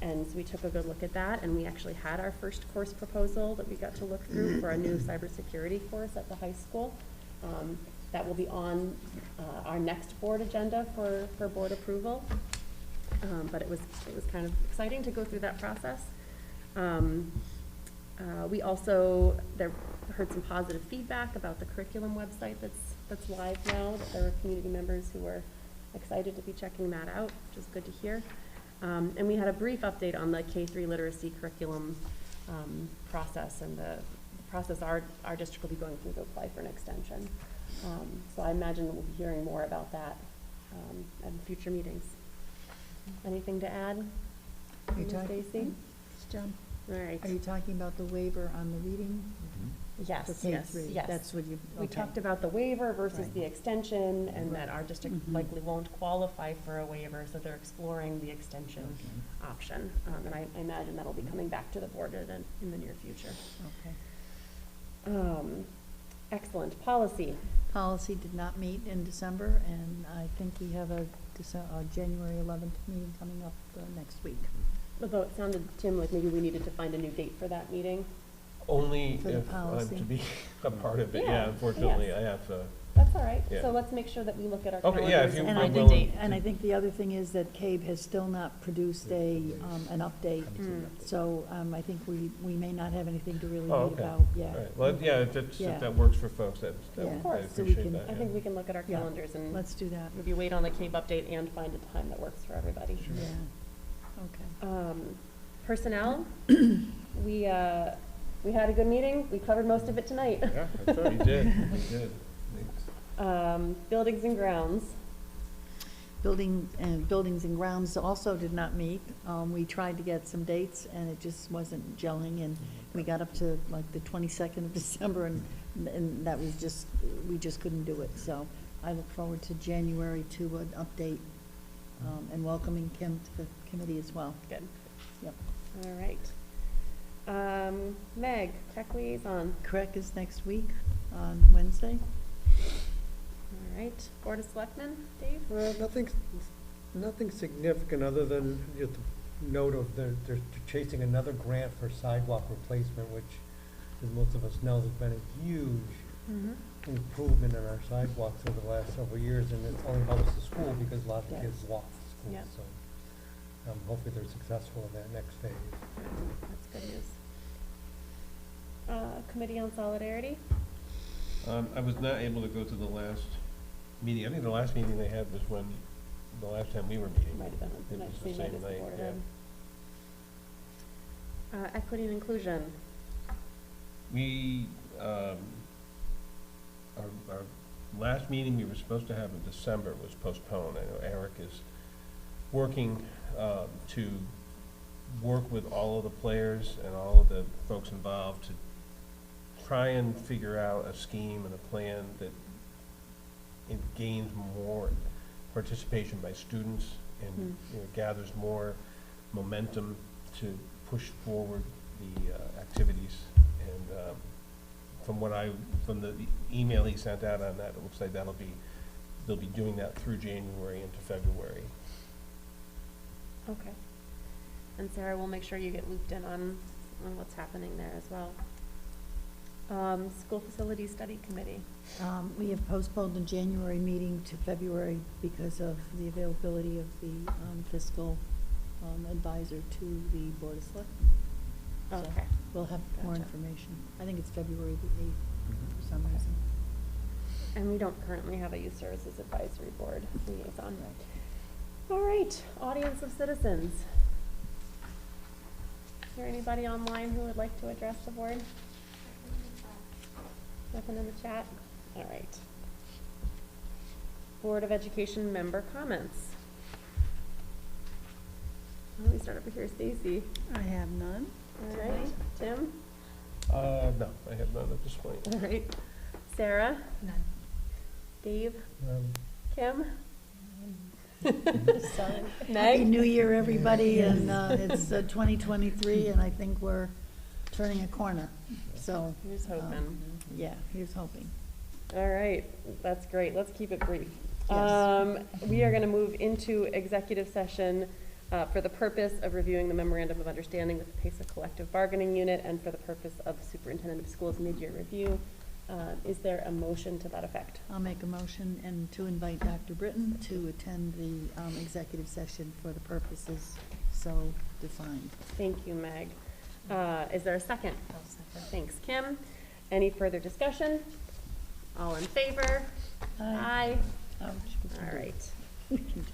And so we took a good look at that, and we actually had our first course proposal that we got to look through for a new cybersecurity course at the high school. That will be on our next board agenda for board approval. But it was kind of exciting to go through that process. We also heard some positive feedback about the curriculum website that's live now, that there were community members who were excited to be checking that out, which is good to hear. And we had a brief update on the K-3 literacy curriculum process and the process our district will be going through to apply for an extension. So I imagine that we'll be hearing more about that at future meetings. Anything to add? Are you talking, Stacy? John? All right. Are you talking about the waiver on the reading? Yes, For yes, K-3? yes. That's what you, We talked about the waiver versus Right. the extension, and that our district Mhm. likely won't qualify for a waiver, so they're exploring the extension option. And I imagine that'll be coming back to the board in the near future. Okay. Excellent. Policy. Policy did not meet in December, and I think we have a January 11th meeting coming up next week. Although it sounded, Tim, like maybe we needed to find a new date for that meeting. Only For the if I'm policy. to be a part of it, Yeah, yeah, unfortunately, yes. I have to. That's all right. Yeah. So let's make sure that we look at our Okay, calendars. yeah, if you And were I willing think, to- and I think the other thing is that CABE has still not produced an update. So, I think we may not have anything to really Oh, read okay. about yet. All right, well, yeah, if Yeah. that works for folks, Yeah. I Of course, so we appreciate can- that. I think we can look at our Yeah. calendars and Let's do that. maybe wait on the CABE update and find a time that works for everybody. Yeah, okay. Personnel, we had a good meeting. We covered most of it tonight. Yeah, that's right, you did, you did. Thanks. Buildings and grounds. Buildings and grounds also did not meet. We tried to get some dates, and it just wasn't gelling, and we got up to like the 22nd of December, and that was just, we just couldn't do it. So I look forward to January to an update, and welcoming Kim to the committee as well. Good. Yep. All right. Meg, tech liaison. CREC is next week on Wednesday. All right. Board of Selectmen, Dave? Nothing significant other than just a note of they're chasing another grant for sidewalk replacement, which, as most of us know, there's been a huge improvement in our sidewalks over the last several years, and it only helps the school because a lot of Yes. kids walk to school. Yep. So hopefully they're successful in that next phase. That's good news. Committee on Solidarity. I was not able to go to the last meeting. I think the last meeting they had was when the last time we were meeting. Might have been It the was same night as the night, Board of yeah. Ed. Equity and inclusion. We, our last meeting we were supposed to have in December was postponed. I know Eric is working to work with all of the players and all of the folks involved to try and figure out a scheme and a plan that it gains more participation by students and gathers more momentum to push forward the activities. And from the email he sent out on that, it looks like they'll be doing that through January into February. Okay. And Sarah, we'll make sure you get looped in on what's happening there as well. School Facility Study Committee. We have postponed the January meeting to February because of the availability of the fiscal advisor to the Board of Selectmen. So Okay. we'll have more Gotcha. information. I think it's February the 8th for some reason. And we don't currently have a Youth Services Advisory Board liaison. All right, audience of citizens. Is there anybody online who would like to address the board? Nothing in the chat? All right. Board of Education member comments. Let me start over here, Stacy. I have none. All right, Tim? No, I have none at this point. All right. Sarah? None. Dave? Um, Kim? Sorry. Happy Meg? New Year, everybody, and it's 2023, and I think we're turning a corner. So, Here's hoping. yeah, here's hoping. All right, that's great. Let's keep it brief. Yes. We are going to move into executive session for the purpose of reviewing the memorandum of understanding with the PACE collective bargaining unit and for the purpose of superintendent of schools mid-year review. Is there a motion to that effect? I'll make a motion and to invite Dr. Britton to attend the executive session for the purposes so defined. Thank you, Meg. Is there a second? Thanks, Kim. Any further discussion? All in favor? Aye. Ouch. All right. We can do